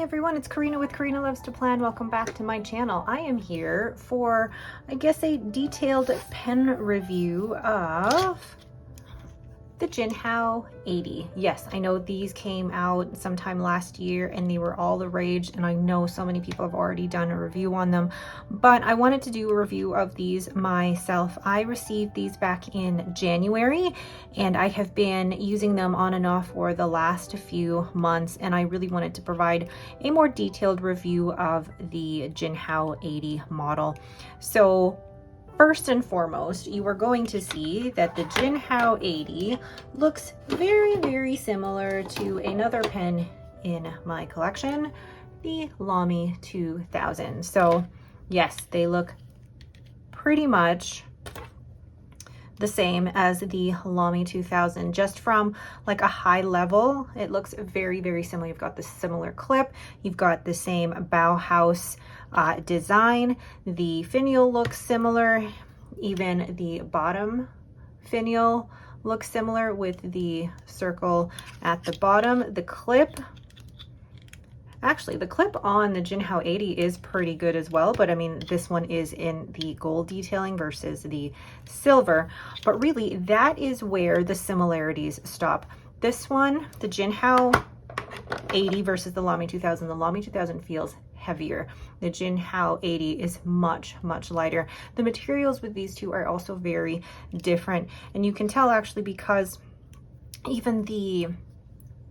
everyone, it's Karina with Karina Loves to Plan. Welcome back to my channel. I am here for, I guess, a detailed pen review of the Jinhao 80. Yes, I know these came out sometime last year and they were all the rage, and I know so many people have already done a review on them, but I wanted to do a review of these myself. I received these back in January and I have been using them on and off for the last few months, and I really wanted to provide a more detailed review of the Jinhao 80 model. So first and foremost, you are going to see that the Jinhao 80 looks very, very similar to another pen in my collection, the LAMY 2000. So yes, they look pretty much the same as the LAMY 2000. Just from like a high level, it looks very, very similar. You've got the similar clip, you've got the same Bauhaus design. The finial looks similar. Even the bottom finial looks similar with the circle at the bottom. The clip, actually the clip on the Jinhao 80 is pretty good as well, but I mean this one is in the gold detailing versus the silver, but really that is where the similarities stop. This one, the Jinhao 80 versus the LAMY 2000, the LAMY 2000 feels heavier. The Jinhao 80 is much, much lighter. The materials with these two are also very different, and you can tell actually because even the,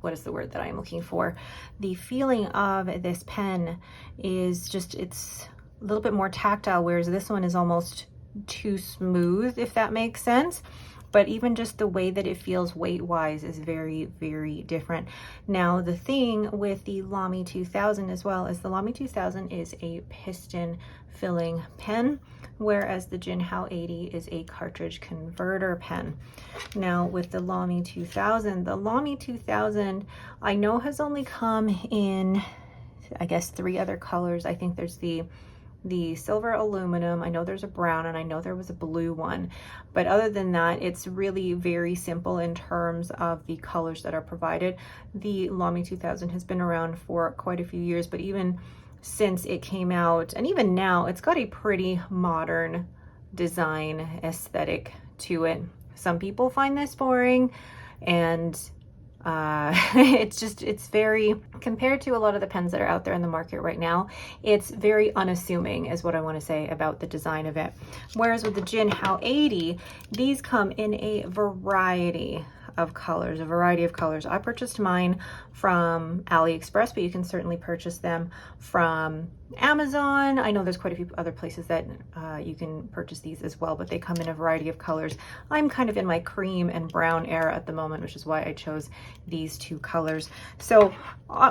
what is the word that I'm looking for? The feeling of this pen is just, it's a little bit more tactile, whereas this one is almost too smooth, if that makes sense. But even just the way that it feels weight-wise is very, very different. Now, the thing with the LAMY 2000 as well is the LAMY 2000 is a piston filling pen, whereas the Jinhao 80 is a cartridge converter pen. Now, with the LAMY 2000, the LAMY 2000 I know has only come in, I guess, 3 other colors. I think there's the silver aluminum, I know there's a brown, and I know there was a blue one, but other than that it's really very simple in terms of the colors that are provided. The LAMY 2000 has been around for quite a few years, but even since it came out, and even now, it's got a pretty modern design aesthetic to it. Some people find this boring, and it's very, compared to a lot of the pens that are out there in the market right now, it's very unassuming is what I want to say about the design of it. Whereas with the Jinhao 80, these come in a variety of colors, I purchased mine from AliExpress, but you can certainly purchase them from Amazon. I know there's quite a few other places that you can purchase these as well, but they come in a variety of colors. I'm kind of in my cream and brown era at the moment, which is why I chose these 2 colors. So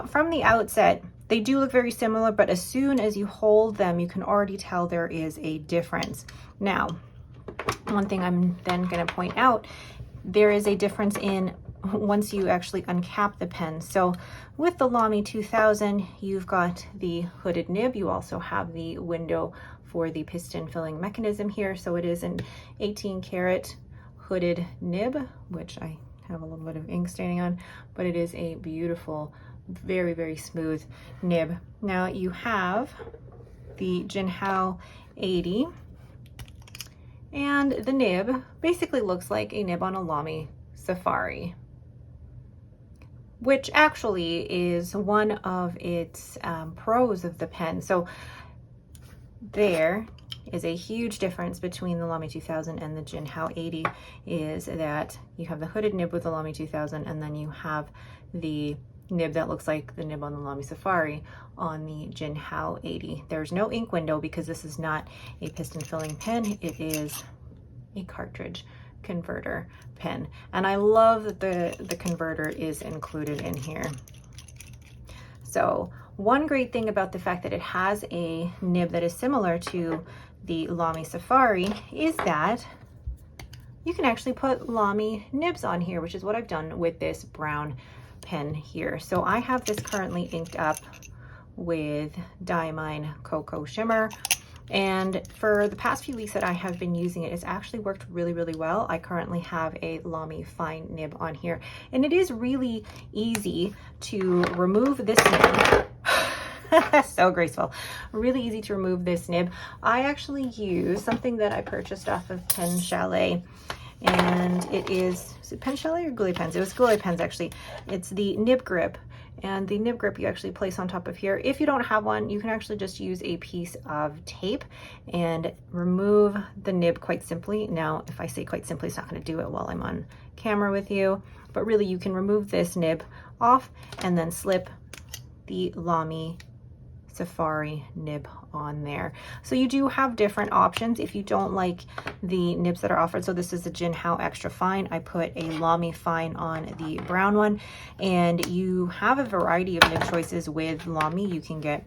from the outset, they do look very similar, but as soon as you hold them, you can already tell there is a difference. Now, one thing I'm then going to point out, there is a difference in once you actually uncap the pen. So with the LAMY 2000, you've got the hooded nib. You also have the window for the piston filling mechanism here. So it is an 18 karat hooded nib, which I have a little bit of ink staining on, but it is a beautiful, very, very smooth nib. Now you have the Jinhao 80, and the nib basically looks like a nib on a LAMY Safari, which actually is one of its pros of the pen. So there is a huge difference between the LAMY 2000 and the Jinhao 80, is that you have the hooded nib with the LAMY 2000, and then you have the nib that looks like the nib on the LAMY Safari on the Jinhao 80. There's no ink window because this is not a piston filling pen, it is a cartridge converter pen, and I love that the converter is included in here. So one great thing about the fact that it has a nib that is similar to the LAMY Safari is that you can actually put LAMY nibs on here, which is what I've done with this brown pen here. So I have this currently inked up with Diamine Cocoa Shimmer, and for the past few weeks that I have been using it, it's actually worked really, really well. I currently have a LAMY fine nib on here, and it is really easy to remove this nib So graceful. Really easy to remove this nib. I actually use something that I purchased off of PenChalet, and it it PenChalet or Goulet Pens? It was Goulet Pens actually. It's the nib grip, and the nib grip you actually place on top of here. If you don't have one, you can actually just use a piece of tape and remove the nib quite simply. Now, if I say quite simply, it's not going to do it while I'm on camera with you, but really you can remove this nib off and then slip the LAMY Safari nib on there. So you do have different options if you don't like the nibs that are offered. So this is the Jinhao Extra Fine. I put a LAMY Fine on the brown one, and you have a variety of nib choices with LAMY. You can get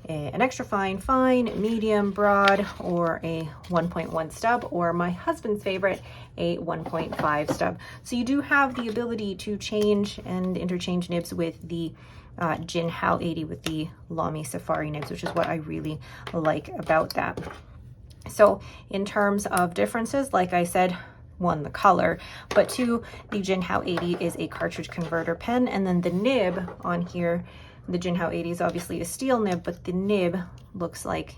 an extra fine, medium, broad, or a 1.1 stub, or my husband's favorite, a 1.5 stub. So you do have the ability to change and interchange nibs with the Jinhao 80 with the LAMY Safari nibs, which is what I really like about that. So in terms of differences, like I said, one, the color, but two, the Jinhao 80 is a cartridge converter pen, and then the nib on here, the Jinhao 80 is obviously a steel nib, but the nib looks like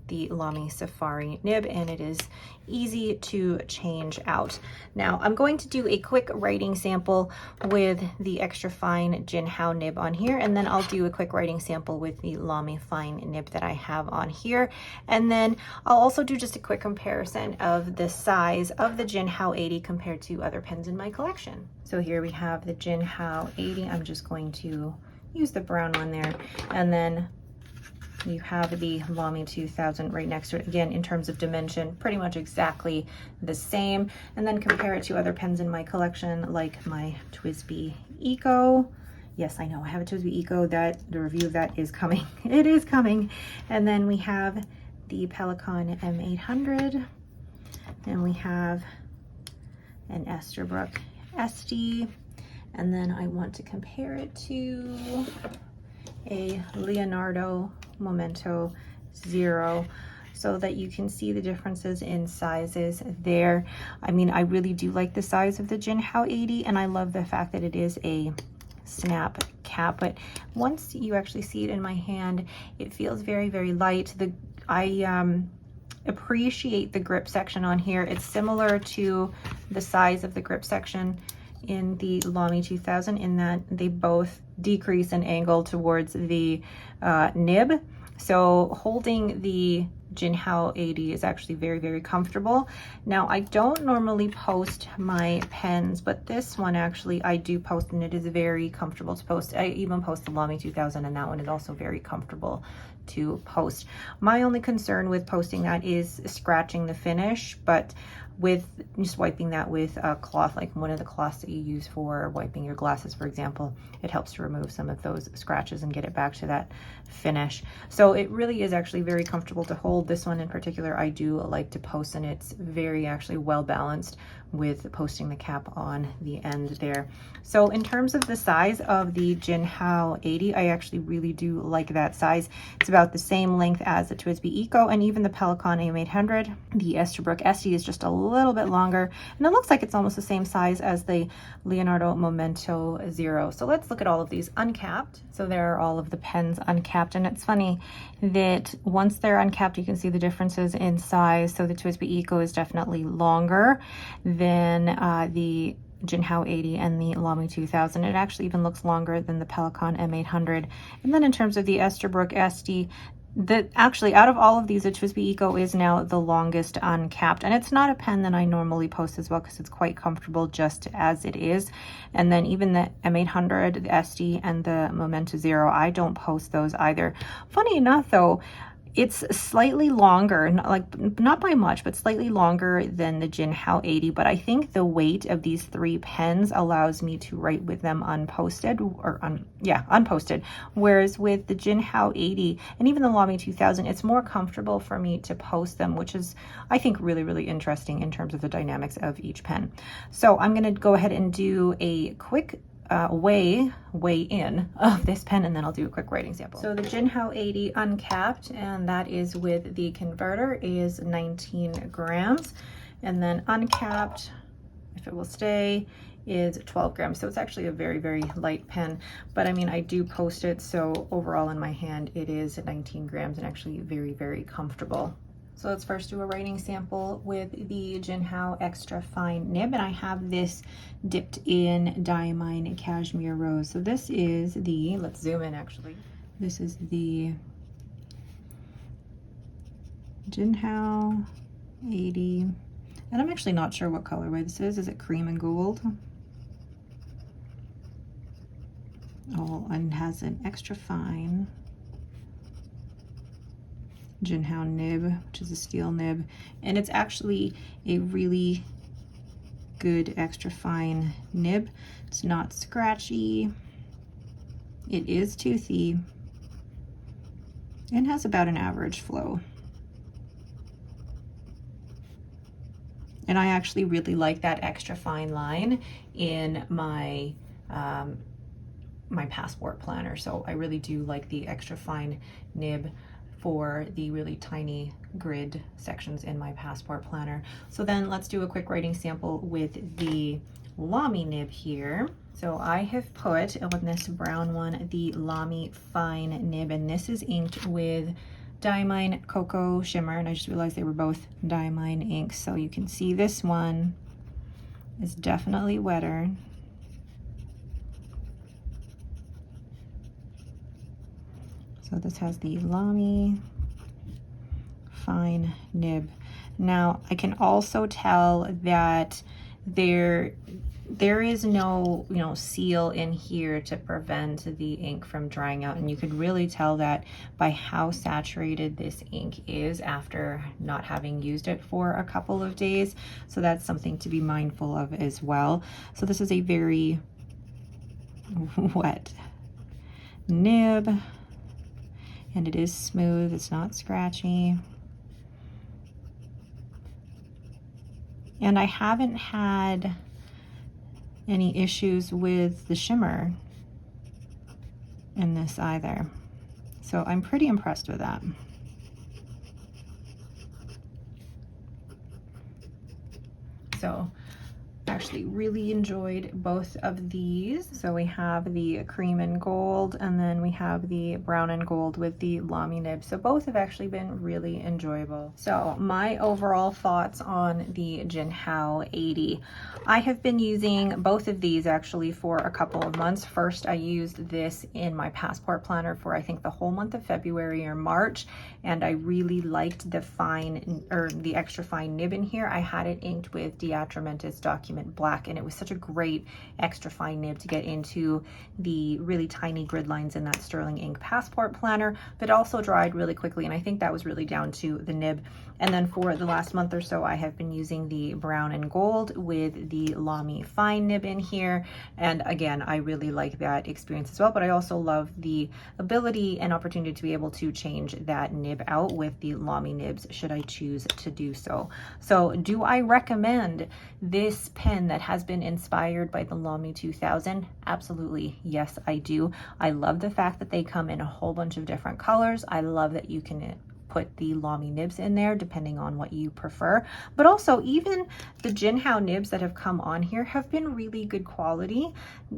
the LAMY Safari nib, and it is easy to change out. Now I'm going to do a quick writing sample with the extra fine Jinhao nib on here, and then I'll do a quick writing sample with the LAMY Fine nib that I have on here, and then I'll also do just a quick comparison of the size of the Jinhao 80 compared to other pens in my collection. So here we have the Jinhao 80. I'm just going to use the brown one there, and then you have the LAMY 2000 right next to it. Again, in terms of dimension, pretty much exactly the same. And then compare it to other pens in my collection, like my TWSBI Eco. Yes, I know, I have a TWSBI Eco. That the review of that is coming. It is coming. And then we have the Pelikan M800, and we have an Esterbrook SD, and then I want to compare it to a Leonardo Momento Zero, so that you can see the differences in sizes there. I mean, I really do like the size of the Jinhao 80, and I love the fact that it is a snap cap, but once you actually see it in my hand, it feels very, very light. I appreciate the grip section on here. It's similar to the size of the grip section in the LAMY 2000 in that they both decrease in angle towards the nib. So holding the Jinhao 80 is actually very, very comfortable. Now, I don't normally post my pens, but this one actually I do post, and it is very comfortable to post. I even post the LAMY 2000, and that one is also very comfortable to post. My only concern with posting that is scratching the finish, but with just wiping that with a cloth, like one of the cloths that you use for wiping your glasses, for example, it helps to remove some of those scratches and get it back to that finish. So it really is actually very comfortable to hold. This one in particular, I do like to post, and it's very actually well balanced with posting the cap on the end there. So in terms of the size of the Jinhao 80, I actually really do like that size. It's about the same length as the TWSBI Eco, and even the Pelikan M800. The Esterbrook SD is just a little bit longer, and it looks like it's almost the same size as the Leonardo Momento Zero. So let's look at all of these uncapped. So there are all of the pens uncapped, and it's funny that once they're uncapped, you can see the differences in size. So the TWSBI Eco is definitely longer than the Jinhao 80 and the LAMY 2000. It actually even looks longer than the Pelikan M800. And then in terms of the Esterbrook SD, actually out of all of these, the TWSBI Eco is now the longest uncapped, and it's not a pen that I normally post as well because it's quite comfortable just as it is. And then even the M800, the SD, and the Momento Zero, I don't post those either. Funny enough though, it's slightly longer, not by much, but slightly longer than the Jinhao 80. But I think the weight of these three pens allows me to write with them unposted, unposted. Whereas with the Jinhao 80 and even the LAMY 2000, it's more comfortable for me to post them, which is, I think, really, really interesting in terms of the dynamics of each pen. So I'm going to go ahead and do a quick weigh in of this pen, and then I'll do a quick writing sample. So the Jinhao 80 uncapped, and that is with the converter, is 19 grams, and then uncapped if it will stay, is 12 grams. So it's actually a very, very light pen, but I mean, I do post it. So overall in my hand, it is 19 grams and actually very, very comfortable. So let's first do a writing sample with the Jinhao extra fine nib, and I have this dipped in Diamine Cashmere Rose. So this is the, let's zoom in actually. This is the Jinhao 80, and I'm actually not sure what colorway this is. Is it cream and gold? Oh, and has an extra fine Jinhao nib, which is a steel nib, and it's actually a really good extra fine nib. It's not scratchy, it is toothy, and has about an average flow. And I actually really like that extra fine line in my my passport planner. So I really do like the extra fine nib for the really tiny grid sections in my passport planner. So then let's do a quick writing sample with the LAMY nib here. So I have put on this brown one the LAMY fine nib, and this is inked with Diamine Cocoa Shimmer, and I just realized they were both Diamine inks. So you can see this one is definitely wetter. So this has the LAMY fine nib. Now I can also tell that there is no, seal in here to prevent the ink from drying out, and you could really tell that by how saturated this ink is after not having used it for a couple of days. So that's something to be mindful of as well. So this is a very wet nib, and it is smooth, it's not scratchy. And I haven't had any issues with the shimmer in this either. So I'm pretty impressed with that. So actually really enjoyed both of these. So we have the cream and gold, and then we have the brown and gold with the LAMY nib. So both have actually been really enjoyable. So my overall thoughts on the Jinhao 80. I have been using both of these actually for a couple of months. First, I used this in my passport planner for I think the whole month of February or March, and I really liked the fine, or the extra fine nib in here. I had it inked with Diatramentis Document Black, and it was such a great extra fine nib to get into the really tiny grid lines in that sterling ink passport planner, but also dried really quickly, and I think that was really down to the nib. And then for the last month or so, I have been using the brown and gold with the LAMY fine nib in here, and again, I really like that experience as well, but I also love the ability and opportunity to be able to change that nib out with the LAMY nibs should I choose to do so. So do I recommend this pen that has been inspired by the LAMY 2000? Absolutely, yes, I do. I love the fact that they come in a whole bunch of different colors. I love that you can put the LAMY nibs in there depending on what you prefer, but also even the Jinhao nibs that have come on here have been really good quality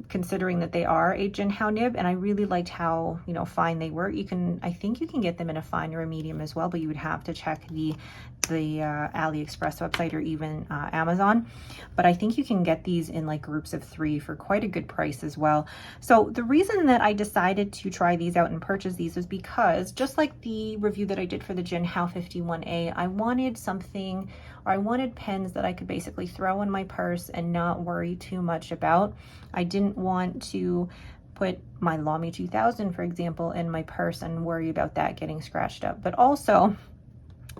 considering that they are a Jinhao nib, and I really liked how fine they were. I think you can get them in a fine or a medium as well, but you would have to check the AliExpress website or even Amazon, but I think you can get these in like groups of 3 for quite a good price as well. So the reason that I decided to try these out and purchase these was because, just like the review that I did for the Jinhao 51A, I wanted something, or I wanted pens that I could basically throw in my purse and not worry too much about. I didn't want to put my LAMY 2000, for example, in my purse and worry about that getting scratched up. But also,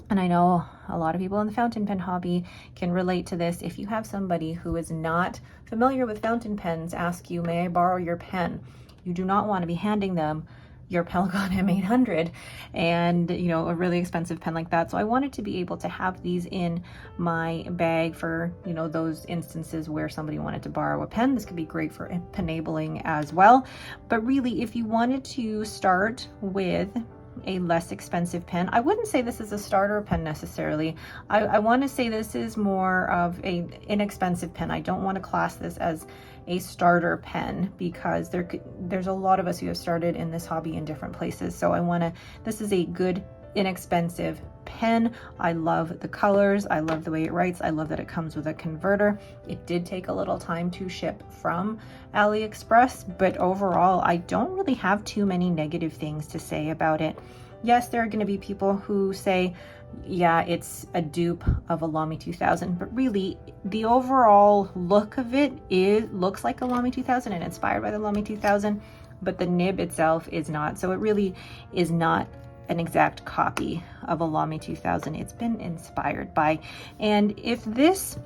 and I know a lot of people in the fountain pen hobby can relate to this, if you have somebody who is not familiar with fountain pens ask you, may I borrow your pen? You do not want to be handing them your Pelikan M800 and a really expensive pen like that. So I wanted to be able to have these in my bag for those instances where somebody wanted to borrow a pen. This could be great for penabling as well. But really, if you wanted to start with a less expensive pen. I wouldn't say this is a starter pen necessarily. I want to say this is more of a inexpensive pen. I don't want to class this as a starter pen because there's a lot of us who have started in this hobby in different places. So this is a good, inexpensive pen. I love the colors. I love the way it writes. I love that it comes with a converter. It did take a little time to ship from AliExpress, but overall, I don't really have too many negative things to say about it. Yes, there are going to be people who say, yeah, it's a dupe of a LAMY 2000, but really the overall look of it looks like a LAMY 2000 and inspired by the LAMY 2000, but the nib itself is not. So it really is not an exact copy of a LAMY 2000. It's been inspired by. And if these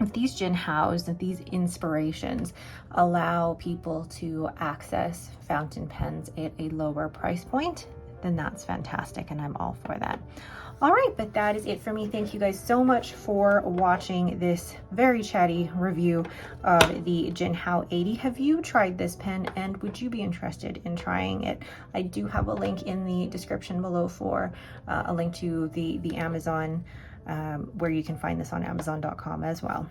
Jinhaos, these inspirations allow people to access fountain pens at a lower price point, then that's fantastic, and I'm all for that. All right, but that is it for me. Thank you guys so much for watching this very chatty review of the Jinhao 80. Have you tried this pen, and would you be interested in trying it? I do have a link in the description below for a link to the Amazon, where you can find this on Amazon.com as well.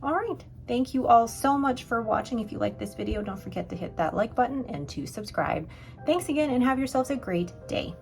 All right, thank you all so much for watching. If you like this video, don't forget to hit that like button and to subscribe. Thanks again, and have yourselves a great day.